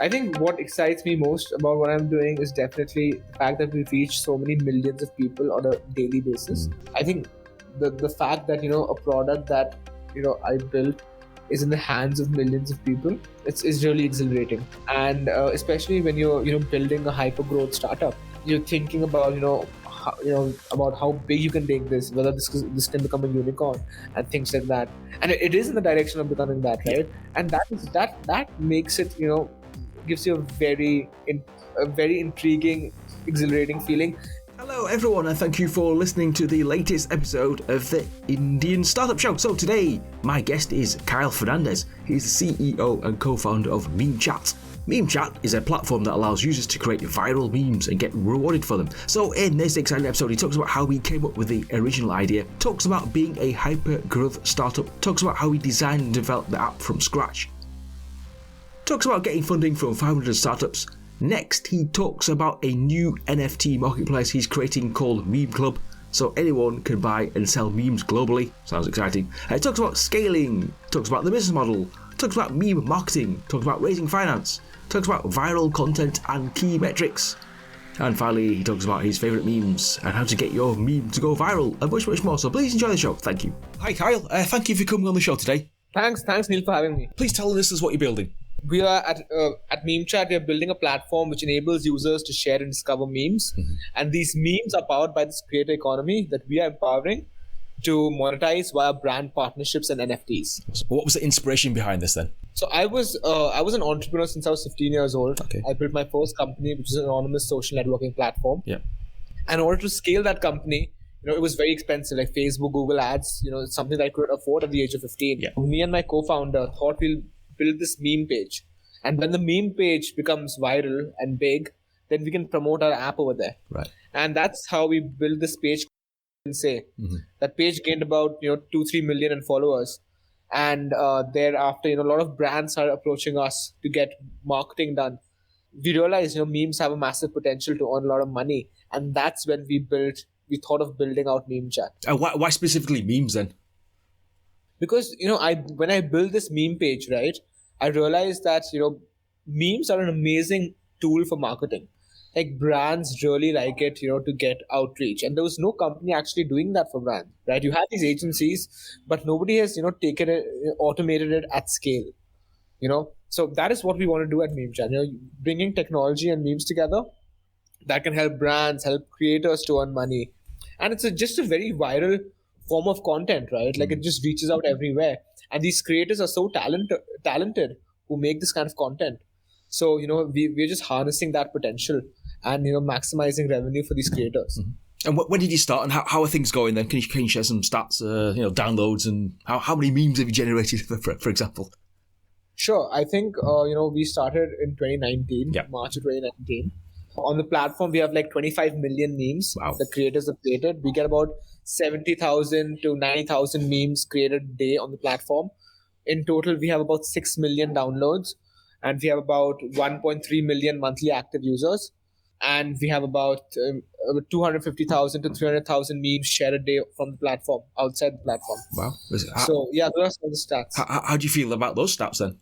I think what excites me most about what I'm doing is definitely the fact that we reach so many millions of people on a daily basis. I think the fact that a product that I built is in the hands of millions of people, it's really exhilarating. And especially when you're building a hyper growth startup, you're thinking about about how big you can take this, whether this can become a unicorn and things like that. And it is in the direction of becoming that, right? And that makes it gives you a very intriguing, exhilarating feeling. Hello everyone, and thank you for listening to the latest episode of the Indian Startup Show. So today, my guest is Kyle Fernandes. He's the CEO and co-founder of MemeChat. MemeChat is a platform that allows users to create viral memes and get rewarded for them. So in this exciting episode, he talks about how he came up with the original idea, talks about being a hyper-growth startup, talks about how he designed and developed the app from scratch, talks about getting funding from 500 startups. Next, he talks about a new NFT marketplace he's creating called Meme Club, so anyone can buy and sell memes globally. Sounds exciting. He talks about scaling, talks about the business model, talks about meme marketing, talks about raising finance, talks about viral content and key metrics. And finally, he talks about his favourite memes and how to get your meme to go viral and much, much more. So please enjoy the show. Thank you. Hi Kyle, thank you for coming on the show today. Thanks Neil, for having me. Please tell the listeners what you're building. We are at MemeChat. We are building a platform which enables users to share and discover memes. And these memes are powered by this creator economy that we are empowering to monetize via brand partnerships and NFTs. So what was the inspiration behind this then? So I was an entrepreneur since I was 15 years old. Okay. I built my first company, which is an anonymous social networking platform. Yeah. And in order to scale that company, it was very expensive, like Facebook, Google ads. It's something that I could afford at the age of 15. Yeah. Me and my co-founder thought we'll build this meme page. And when the meme page becomes viral and big, then we can promote our app over there. Right. And that's how we built this page. That page gained about 2-3 million in followers. And thereafter, a lot of brands are approaching us to get marketing done. We realized, memes have a massive potential to earn a lot of money. And that's when we thought of building out MemeChat. Why specifically memes then? Because, when I built this meme page, right, I realized that, memes are an amazing tool for marketing. Like brands really like it, to get outreach. And there was no company actually doing that for brands, right? You have these agencies, but nobody has, taken it, automated it at scale, So that is what we want to do at MemeChat, bringing technology and memes together that can help brands, help creators to earn money. And it's just a very viral form of content, right? Like it just reaches out everywhere. And these creators are so talented who make this kind of content. So, we're just harnessing that potential and, maximizing revenue for these creators. And when did you start and how are things going then? Can you share some stats, downloads and how many memes have you generated, for example? Sure. I think, we started in 2019, March of 2019. On the platform, we have like 25 million memes that creators have created. We get about 70,000 to 90,000 memes created a day on the platform. In total, we have about 6 million downloads and we have about 1.3 million monthly active users. And we have about 250,000 to 300,000 memes shared a day from the platform, outside the platform. Wow. So, those are some of the stats. How do you feel about those stats then?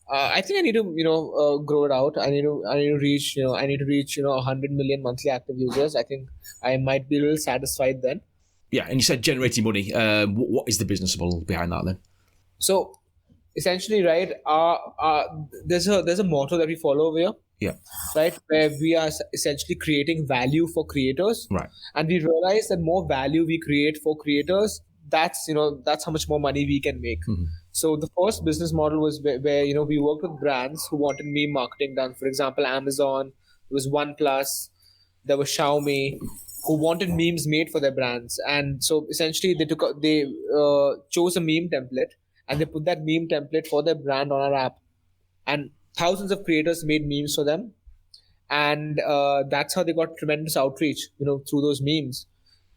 I think I need to, grow it out. I need to reach 100 million monthly active users. I think I might be a little satisfied then. Yeah, and you said generating money. What is the business model behind that then? So, essentially, right, there's a motto that we follow over here. Yeah. Right, where we are essentially creating value for creators. Right. And we realize that more value we create for creators, that's how much more money we can make. So the first business model was where we worked with brands who wanted meme marketing done. For example, Amazon, there was OnePlus, there was Xiaomi, who wanted memes made for their brands. And so essentially they chose a meme template and they put that meme template for their brand on our app. And thousands of creators made memes for them. And that's how they got tremendous outreach, through those memes.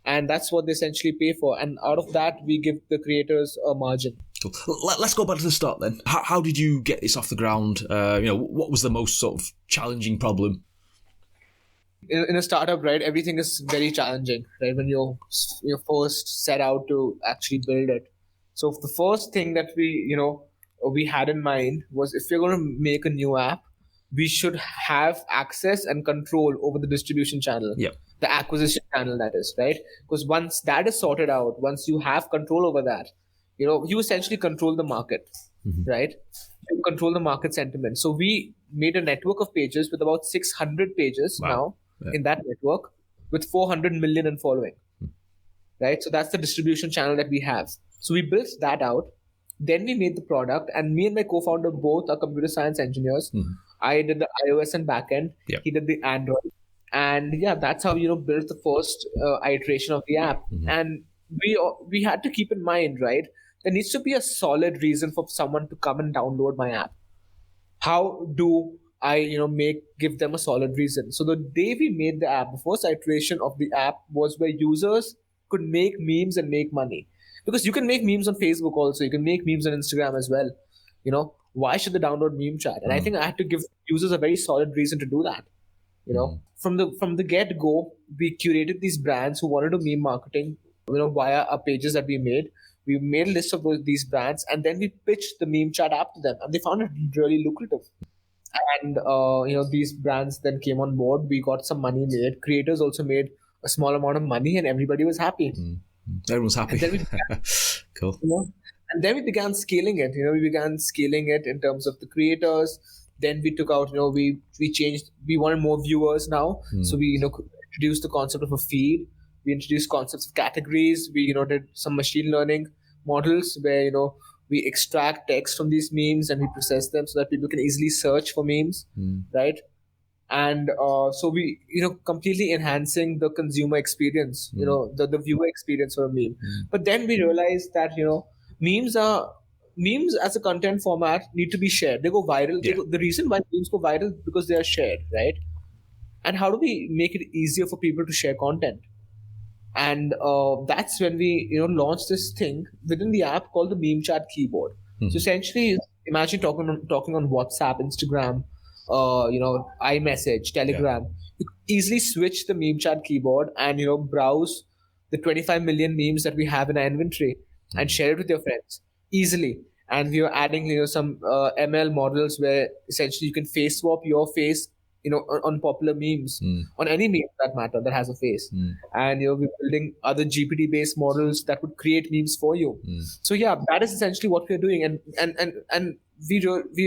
And that's what they essentially pay for. And out of that, we give the creators a margin. Cool. Let's go back to the start then. How did you get this off the ground? What was the most sort of challenging problem? In a startup, right, everything is very challenging, right, when you're first set out to actually build it. So the first thing that we had in mind was if you're going to make a new app, we should have access and control over the distribution channel, Yeah. the acquisition channel, that is, right? Because once that is sorted out, once you have control over that, you essentially control the market, right? You control the market sentiment. So we made a network of pages with about 600 pages Wow. now Yeah. in that network with 400 million in following, right? So that's the distribution channel that we have. So we built that out. Then we made the product, and me and my co-founder both are computer science engineers. I did the iOS and backend. Yeah. He did the Android, and yeah, that's how built the first iteration of the app. And we had to keep in mind, right? There needs to be a solid reason for someone to come and download my app. How do I, give them a solid reason? So the day we made the app, the first iteration of the app was where users could make memes and make money. Because you can make memes on Facebook also, you can make memes on Instagram as well. Why should they download MemeChat? And I think I had to give users a very solid reason to do that. From the get go, we curated these brands who wanted to meme marketing, via our pages that we made. We made a list of these brands, and then we pitched the MemeChat app to them, and they found it really lucrative. And these brands then came on board. We got some money made. Creators also made a small amount of money, and everybody was happy. Everyone's happy. And then we began, Cool. and then we began scaling it. We began scaling it in terms of the creators. Then we took out, we changed. We wanted more viewers now, so we introduced the concept of a feed. We introduced concepts of categories. We did some machine learning models where we extract text from these memes and we process them so that people can easily search for memes, right? And so we completely enhancing the consumer experience, the viewer experience for a meme. But then we realized that memes as a content format need to be shared. They go viral. Yeah. The reason why memes go viral is because they are shared, right? And how do we make it easier for people to share content? And that's when we launched this thing within the app called the MemeChat keyboard. So essentially, imagine talking on WhatsApp, Instagram, iMessage, Telegram. You easily switch the MemeChat keyboard and browse the 25 million memes that we have in our inventory and share it with your friends easily. And we are adding some ML models where essentially you can face swap your face on popular memes, on any meme for that matter that has a face. And we're building other GPT based models that would create memes for you. So yeah, that is essentially what we're doing. And we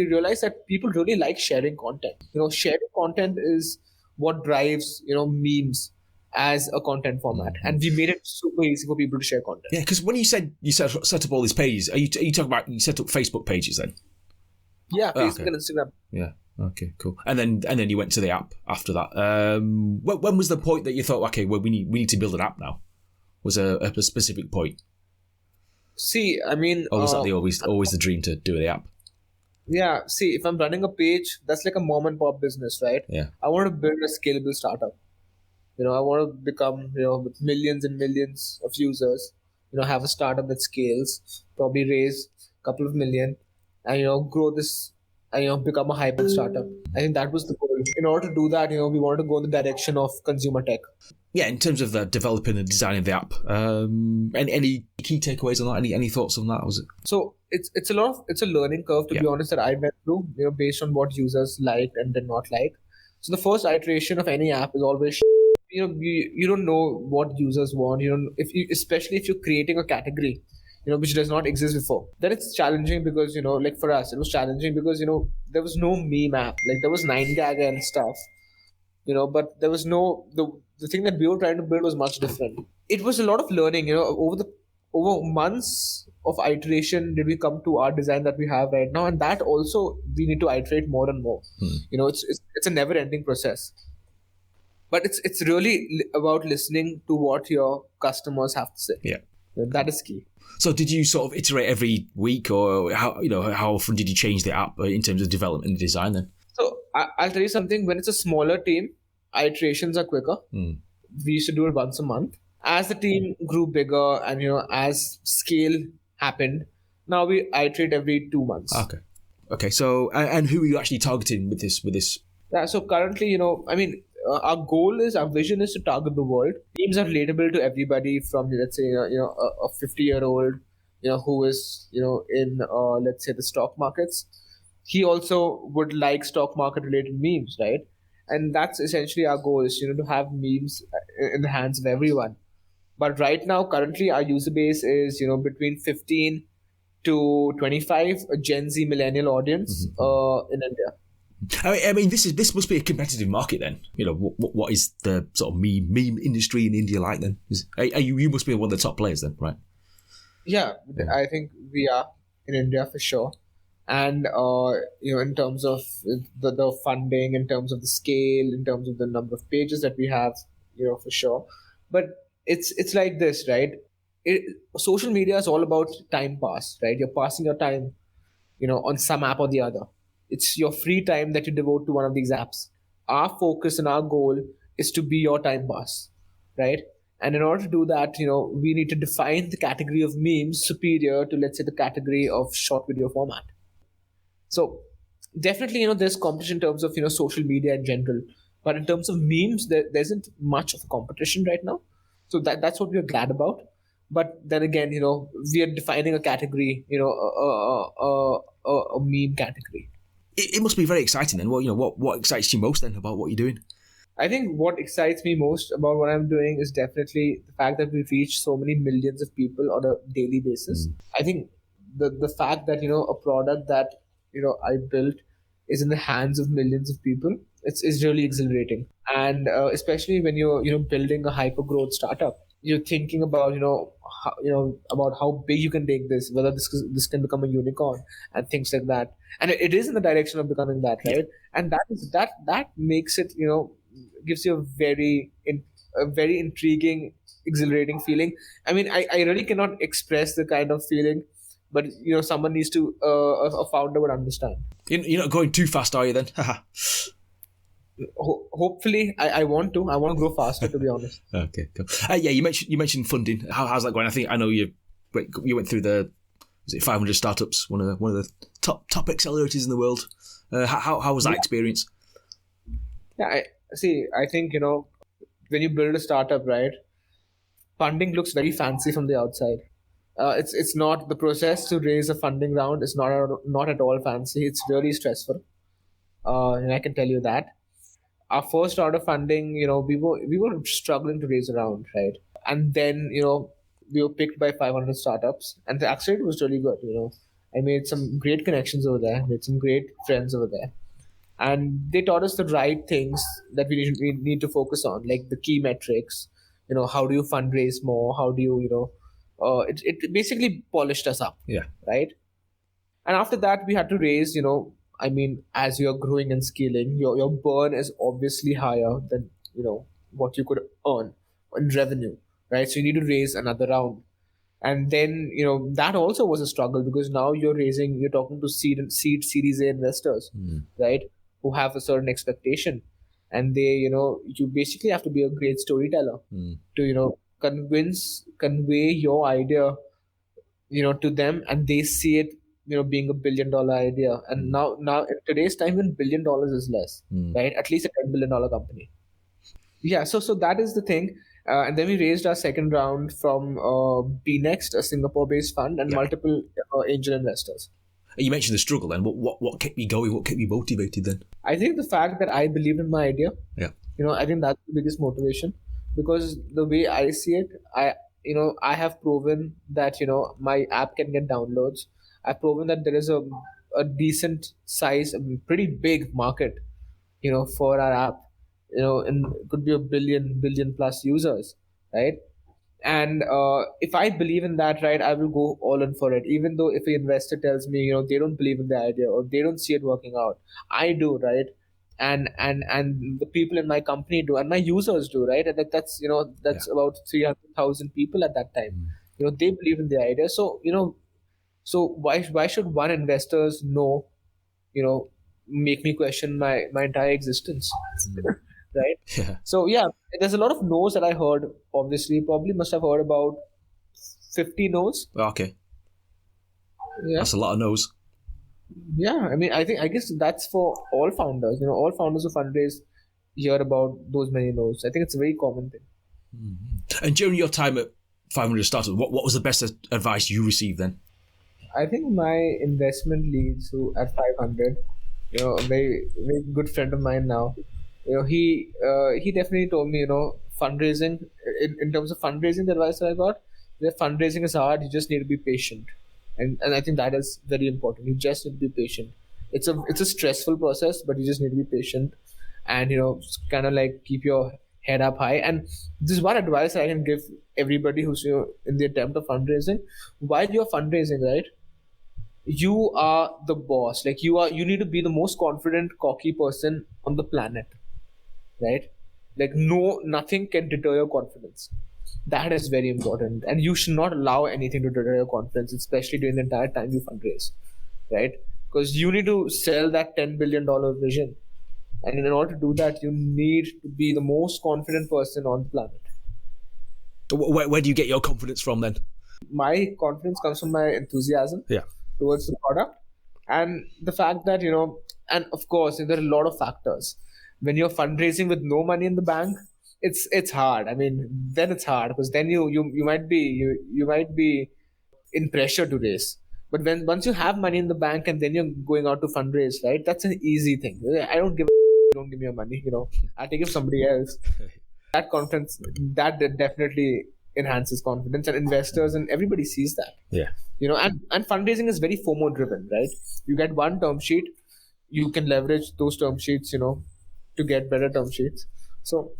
realize that people really like sharing content. Sharing content is what drives memes as a content format, and we made it super easy for people to share content. Yeah, because when you said you set up all these pages, are you talking about you set up Facebook pages then? Yeah, Facebook okay. and Instagram. Yeah. Okay, cool. And then you went to the app after that. When was the point that you thought, okay, well, we need to build an app now? Was a specific point? See, I mean, or was that always the dream to do the app? Yeah. See, if I'm running a page, that's like a mom and pop business, right? Yeah. I want to build a scalable startup. I want to become, with millions and millions of users. Have a startup that scales, probably raise a couple of million, and grow this. And become a hyper startup. I think that was the goal. In order to do that, we wanted to go in the direction of consumer tech. Yeah, in terms of the developing and designing the app, any key takeaways on that? Any thoughts on that? Was it? So it's a learning curve, to be honest, that I went through. Based on what users liked and did not like. So the first iteration of any app is always you don't know what users want. Especially if you're creating a category, which does not exist before. Then it's challenging because, like for us, it was challenging because, there was no meme app. Like there was 9gag and stuff, but there was the thing that we were trying to build was much different. It was a lot of learning, over months of iteration did we come to our design that we have right now. And that also we need to iterate more and more. It's a never ending process. But it's really about listening to what your customers have to say. Yeah. That is key. So did you sort of iterate every week, or how often did you change the app in terms of development and design then? So I'll tell you something. When it's a smaller team, iterations are quicker. We used to do it once a month. As the team grew bigger and as scale happened, now we iterate every 2 months. Okay. So and who are you actually targeting with this? Yeah. So currently, our vision is to target the world. Memes are relatable to everybody from, let's say, a 50-year-old, who is, in, let's say, the stock markets. he also would like stock market related memes, right? And that's essentially our goal is, to have memes in the hands of everyone. But right now, currently, our user base is, between 15 to 25, a Gen Z millennial audience in India. I mean, this must be a competitive market then. What is the sort of meme industry in India like then? You must be one of the top players then, right? Yeah, I think we are in India for sure. And in terms of the funding, in terms of the scale, in terms of the number of pages that we have, for sure. But it's like this, right? Social media is all about time pass, right? You're passing your time, on some app or the other. It's your free time that you devote to one of these apps. Our focus and our goal is to be your time pass, right? And in order to do that, we need to define the category of memes superior to, let's say, the category of short video format. So definitely, there's competition in terms of, social media in general. But in terms of memes, there isn't much of a competition right now. So that's what we're glad about. But then again, we are defining a category, a meme category. It must be very exciting then. What excites you most then about what you're doing? I think what excites me most about what I'm doing is definitely the fact that we reach so many millions of people on a daily basis. I think the fact that, a product that, I built is in the hands of millions of people, it's really exhilarating. And especially when you're, building a hyper growth startup, you're thinking about, about how big you can take this, whether this can become a unicorn and things like that. And it is in the direction of becoming that, right? And that makes it, gives you a very intriguing, exhilarating feeling. I mean, I really cannot express the kind of feeling, but someone needs to a founder would understand. You're not going too fast, are you then? Hopefully, I want to grow faster, to be honest. Okay, cool. Yeah, you mentioned funding. How's that going? I know you went through the 500 startups, one of the top accelerators in the world. How was that experience? Yeah, I think when you build a startup, right, funding looks very fancy from the outside. It's not, the process to raise a funding round is not at all fancy. It's really stressful, and I can tell you that. Our first round of funding, we were struggling to raise a round, right? And then, we were picked by 500 startups, and the accelerator was really good. I made some great connections over there, made some great friends over there, and they taught us the right things that we need to focus on, like the key metrics. How do you fundraise more? How do you, it basically polished us up, yeah, right? And after that, we had to raise, I mean, as you're growing and scaling, your burn is obviously higher than, what you could earn in revenue, right? So you need to raise another round. And then, that also was a struggle because now you're talking to seed Series A investors, right? Who have a certain expectation. And they, you basically have to be a great storyteller to, convey your idea, to them, and they see it, being $1 billion idea. And now in today's time, even $1 billion is less, right? At least a $10 billion company. Yeah, so that is the thing. And then we raised our second round from BNext, a Singapore-based fund, and multiple angel investors. You mentioned the struggle then. What kept you going? What kept you motivated then? I think the fact that I believed in my idea. Yeah. I think that's the biggest motivation, because the way I see it, I have proven that, my app can get downloads. I've proven that there is a decent size, a pretty big market, for our app, and it could be a billion plus users, right? And if I believe in that, right, I will go all in for it. Even though if an investor tells me, they don't believe in the idea or they don't see it working out, I do, right? And the people in my company do, and my users do, right? And that's about 300,000 people at that time. They believe in the idea. So so why should one investor's no, make me question my entire existence, right? Yeah. So yeah, there's a lot of no's that I heard. Obviously, probably must have heard about 50 no's. Okay. Yeah. That's a lot of no's. Yeah, I guess that's for all founders. All founders who fundraise hear about those many no's. I think it's a very common thing. And during your time at 500 Startups, what was the best advice you received then? I think my investment leads who at 500, a very very good friend of mine now. He definitely told me, fundraising in terms of fundraising, the advice that I got, that fundraising is hard. You just need to be patient, and I think that is very important. You just need to be patient. It's a stressful process, but you just need to be patient, and kind of like keep your head up high. And this is one advice I can give everybody who's in the attempt of fundraising. While you're fundraising, right? You are the boss. Like you need to be the most confident, cocky person on the planet, right? Like nothing can deter your confidence. That is very important, and you should not allow anything to deter your confidence, especially during the entire time you fundraise, right? Because you need to sell that $10 billion vision, and in order to do that, you need to be the most confident person on the planet. Where do you get your confidence from then? My confidence comes from my enthusiasm towards the product, and the fact that and of course there are a lot of factors. When you're fundraising with no money in the bank, it's hard. I mean, then it's hard because then you might be in pressure to raise. But when once you have money in the bank and then you're going out to fundraise, right? That's an easy thing. I don't give you don't give me your money. I take it from somebody else. That confidence, that definitely enhances confidence, and investors and everybody sees that. Yeah. And fundraising is very FOMO driven, right? You get one term sheet, you can leverage those term sheets, to get better term sheets. So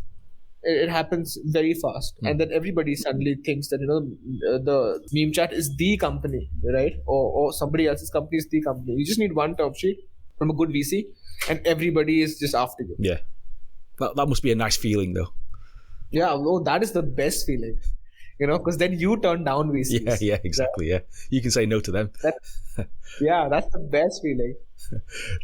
it happens very fast, and then everybody suddenly thinks that the MemeChat is the company, right? Or somebody else's company is the company. You just need one term sheet from a good VC, and everybody is just after you. Yeah, that must be a nice feeling, though. Yeah, well, that is the best feeling, because then you turn down VCs. Yeah, exactly. Yeah, you can say no to them. That's the best feeling.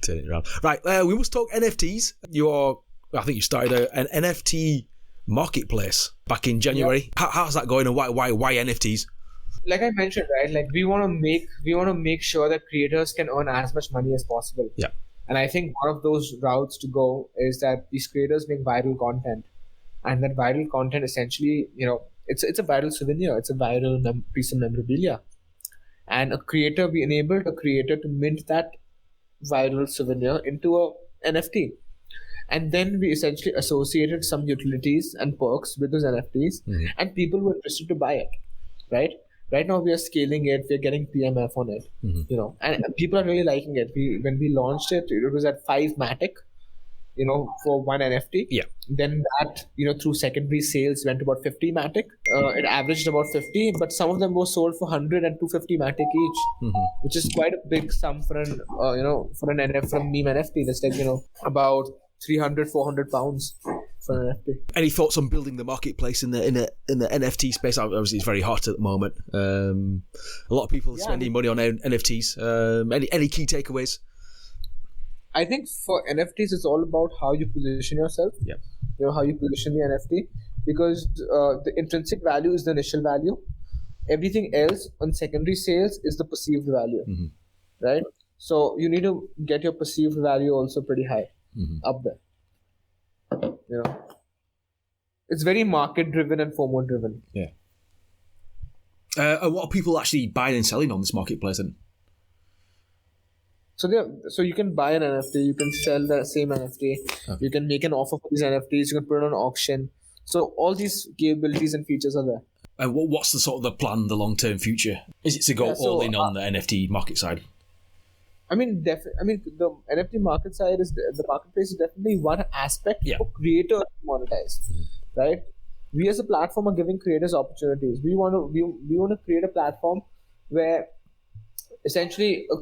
Turn it around. Right, we must talk NFTs. I think you started an NFT marketplace back in January. Yeah. How's that going, and why NFTs? Like I mentioned, right? Like we want to make sure that creators can earn as much money as possible. Yeah. And I think one of those routes to go is that these creators make viral content, and that viral content essentially, it's a viral souvenir, it's a viral piece of memorabilia, and we enabled a creator to mint that viral souvenir into a NFT. And then we essentially associated some utilities and perks with those NFTs, and people were interested to buy it, right? Right now we are scaling it, we're getting PMF on it, and people are really liking it. When we launched it, it was at 5 Matic, for one NFT. Yeah. Then that, through secondary sales went to about 50 Matic. It averaged about 50, but some of them were sold for 100 and 250 Matic each, which is quite a big sum for an NFT, for a meme NFT. That's like, about 300-400 pounds for an NFT. Any thoughts on building the marketplace in the NFT space? Obviously, it's very hot at the moment. A lot of people are spending money on NFTs. Any key takeaways? I think for NFTs, it's all about how you position yourself. Yeah. How you position the NFT, because the intrinsic value is the initial value. Everything else on secondary sales is the perceived value, right? So you need to get your perceived value also pretty high up there. It's very market driven and FOMO driven. Yeah. What are people actually buying and selling on this marketplace then? So you can buy an NFT, you can sell the same NFT, you can make an offer for these NFTs, you can put it on auction. So all these capabilities and features are there. And what's the sort of the plan, the long-term future? Is it to go all in on the NFT market side? I mean, the NFT market side the marketplace is definitely one aspect for creators to monetize, right? We as a platform are giving creators opportunities. We want to create a platform where essentially a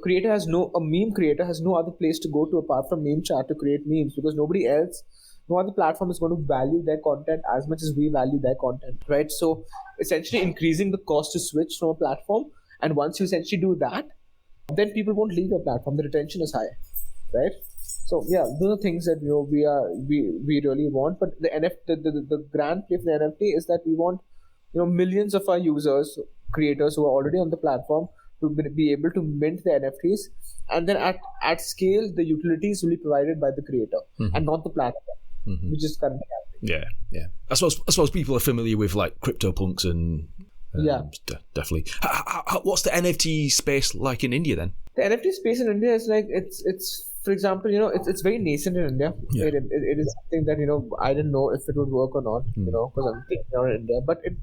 meme creator has no other place to go to apart from MemeChat to create memes, because no other platform is going to value their content as much as we value their content, right? So essentially increasing the cost to switch from a platform, and once you essentially do that, then people won't leave your platform. The retention is high, right? So yeah, those are things that we really want. But the the grand play for the NFT is that we want millions of our users, creators who are already on the platform, to be able to mint the NFTs, and then at scale the utilities will be provided by the creator and not the platform, which is currently happening. Yeah. I suppose people are familiar with like CryptoPunks and Yeah. Definitely. What's the NFT space like in India then? The NFT space in India is like it's for example, it's very nascent in India. Yeah. It is something that I didn't know if it would work or not. Because I'm thinking out in India, but it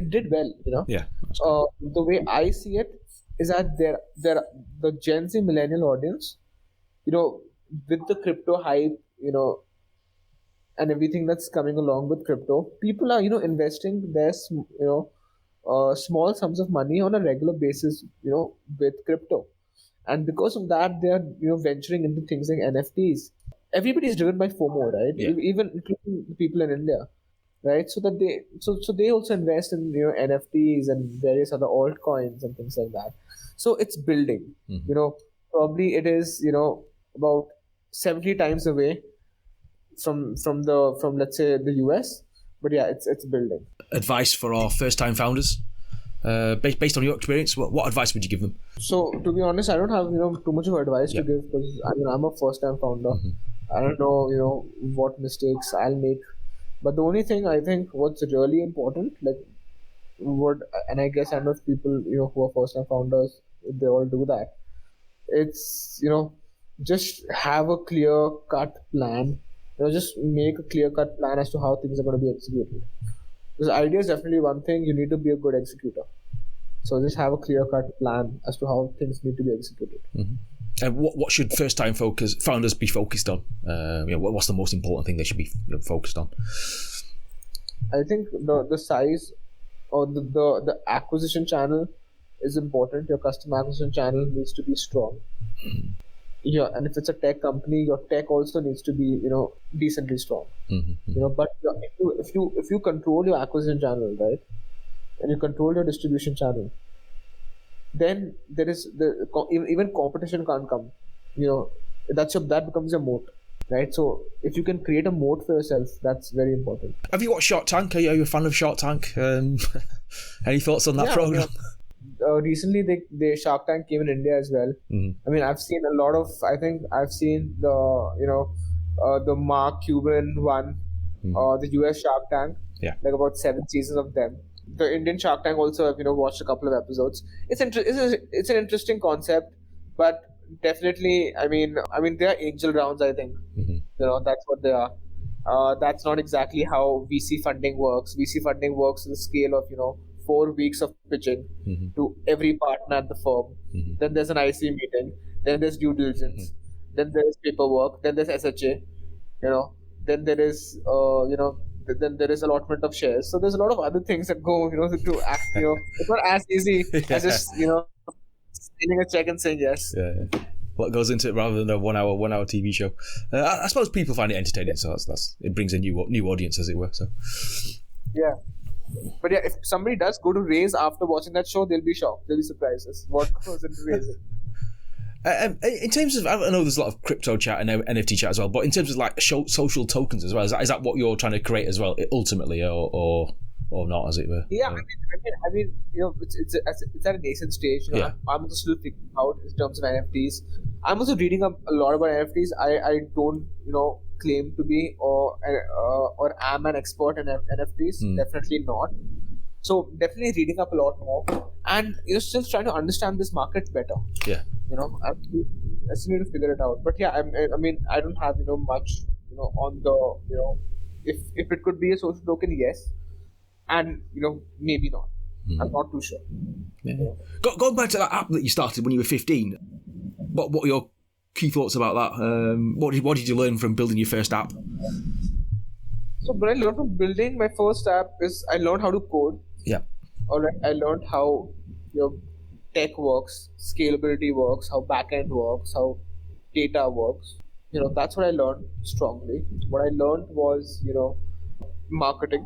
did well. Yeah. That's good. The way I see it is that there the Gen Z millennial audience, with the crypto hype, and everything that's coming along with crypto, people are investing their small sums of money on a regular basis, with crypto, and because of that, they are venturing into things like NFTs. Everybody is driven by FOMO, right? Yeah. Even including the people in India, right? So that they also invest in NFTs and various other altcoins and things like that. So it's building. Probably it is about 70 times away from let's say the US, but yeah, it's building. Advice for our first-time founders, based on your experience, what advice would you give them? So to be honest, I don't have too much of advice to give, because I'm a first-time founder. I don't know what mistakes I'll make, but the only thing I think what's really important, and I guess I know if people who are first-time founders, they all do that. It's just have a clear-cut plan. Just make a clear-cut plan as to how things are going to be executed. Because idea is definitely one thing. You need to be a good executor. So just have a clear-cut plan as to how things need to be executed. And what should first-time founders be focused on? What's the most important thing they should be focused on? I think the size or the acquisition channel is important. Your customer acquisition channel needs to be strong. Yeah, and if it's a tech company, your tech also needs to be decently strong. But if you control your acquisition channel, right, and you control your distribution channel, then there is even competition can't come. That becomes a moat, right? So if you can create a moat for yourself, that's very important. Have you watched Shark Tank? Are you a fan of Shark Tank? Any thoughts on that program? Recently, the Shark Tank came in India as well. I mean, I've seen a lot of. I think I've seen the Mark Cuban one, the US Shark Tank. Yeah. Like about 7 seasons of them. The Indian Shark Tank also, I've watched a couple of episodes. It's an interesting concept, but definitely, I mean, they are angel rounds. I think that's what they are. That's not exactly how VC funding works. VC funding works on the scale of 4 weeks of pitching to every partner at the firm. Then there's an IC meeting. Then there's due diligence. Then there's paperwork. Then there's SHA. Then there is then there is allotment of shares. So there's a lot of other things that go to act. It's not as easy as just signing a check and saying yes. Yeah. What goes into it rather than a one hour TV show. I suppose people find it entertaining, so that's it brings a new audience, as it were. So yeah. But yeah, if somebody does go to raise after watching that show, they'll be shocked. They'll be surprised as what goes into raising. In terms of, I know there's a lot of crypto chat and NFT chat as well, but in terms of like social tokens as well, is that what you're trying to create as well, ultimately, or not, as it were? Yeah, I mean, it's at a nascent stage. I'm also still figuring out in terms of NFTs. I'm also reading up a lot about NFTs. I don't claim to be or am an expert in NFTs. Definitely not. So definitely reading up a lot more, and still trying to understand this market better. Yeah. I still need to figure it out. But yeah, I mean, I don't have much on the if it could be a social token, yes, and maybe not. I'm not too sure. Yeah. Going back to that app that you started when you were 15, what are your key thoughts about that? What did you learn from building your first app? So what I learned from building my first app is I learned how to code. Yeah. All right. I learned how tech works, scalability works, how backend works, how data works. That's what I learned strongly. What I learned was marketing.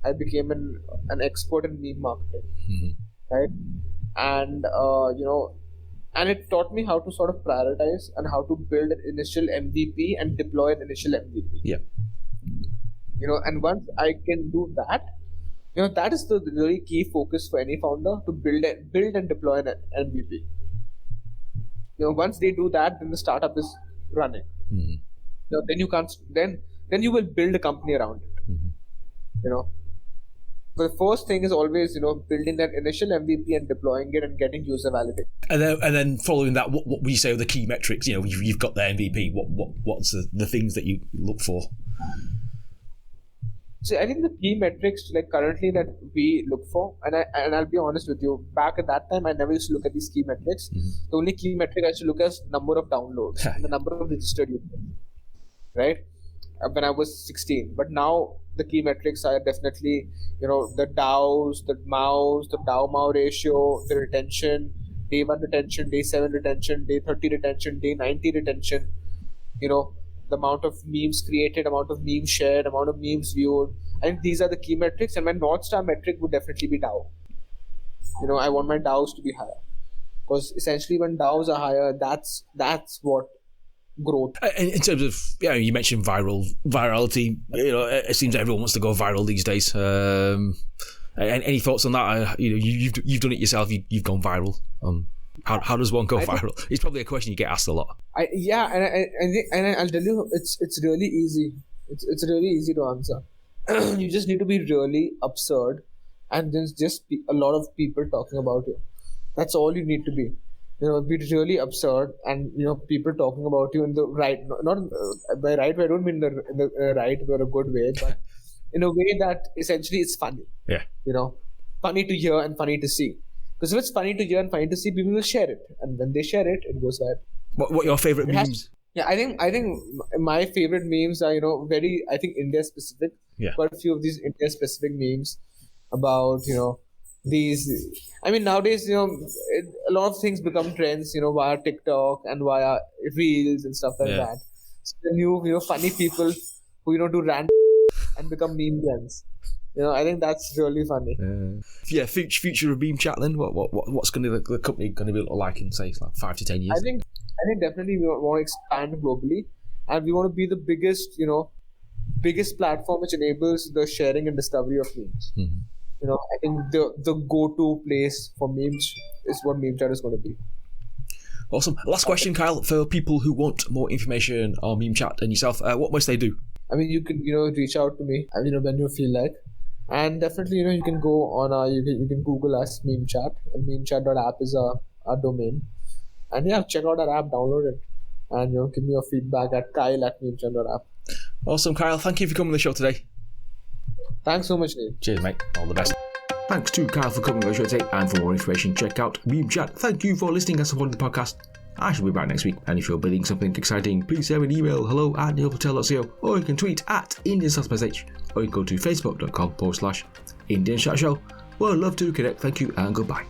I became an expert in meme marketing, right? And and it taught me how to sort of prioritize and how to build an initial MVP and deploy an initial MVP. Yeah. And once I can do that, that is the really key focus for any founder, to build and deploy an MVP. Once they do that, then the startup is running. Then you can't. Then you will build a company around it. But the first thing is always, building that initial MVP and deploying it and getting user validated. And then following that, what would you say are the key metrics? You've got the MVP. What's the things that you look for? So I think the key metrics like currently that we look for, and I'll be honest with you, back at that time I never used to look at these key metrics. The only key metric I used to look at is number of downloads and the number of registered users, right? When I was 16. But now the key metrics are definitely, the DAOs, the MAUs, the DAO-MAU ratio, the retention, day 1 retention, day 7 retention, day 30 retention, day 90 retention, the amount of memes created, amount of memes shared, amount of memes viewed. I think these are the key metrics, and my North Star metric would definitely be DAO. I want my DAOs to be higher, because essentially when DAOs are higher, that's what growth. In terms of, you mentioned virality. It seems everyone wants to go viral these days. Any thoughts on that? You've done it yourself. You've gone viral. How does one go viral? It's probably a question you get asked a lot. I'll tell you, it's really easy. It's really easy to answer. You just need to be really absurd, and there's just a lot of people talking about you. That's all you need to be. Be really absurd, and people talking about you in the right, not by right way. I don't mean in the right way or a good way, but in a way that essentially it's funny. Yeah. Funny to hear and funny to see. Because if it's funny to hear and funny to see, people will share it, and when they share it, it goes viral. What your favorite memes? I think my favorite memes are very, I think, India specific. Yeah. Quite a few of these India specific memes about these. I mean, nowadays a lot of things become trends via TikTok and via reels and stuff like that. So the new funny people who do random and become meme trends. I think that's really funny. Future of MemeChat then? What's going to the company going to be like in say like 5 to 10 years? I think definitely we want to expand globally, and we want to be the biggest platform which enables the sharing and discovery of memes. Mm-hmm. I think the go-to place for memes is what MemeChat is going to be. Awesome. Last question, Kyle, for people who want more information on MemeChat and yourself, what must they do? I mean, you can reach out to me when you feel like. And definitely, you can go on you can Google us, MemeChat, and memechat.app is our domain. And check out our app, download it, and give me your feedback at kyle@memechat.app. Awesome, Kyle. Thank you for coming on the show today. Thanks so much, Neil. Cheers, mate. All the best. Thanks to Kyle for coming on the show today, and for more information, check out MemeChat. Thank you for listening and supporting the podcast. I shall be back next week, and if you're building something exciting, please send me an email, hello@neilpatel.co, or you can tweet at IndianStartupSH, or you can go to facebook.com/IndianChatShow. Well, I'd love to connect. Thank you, and goodbye.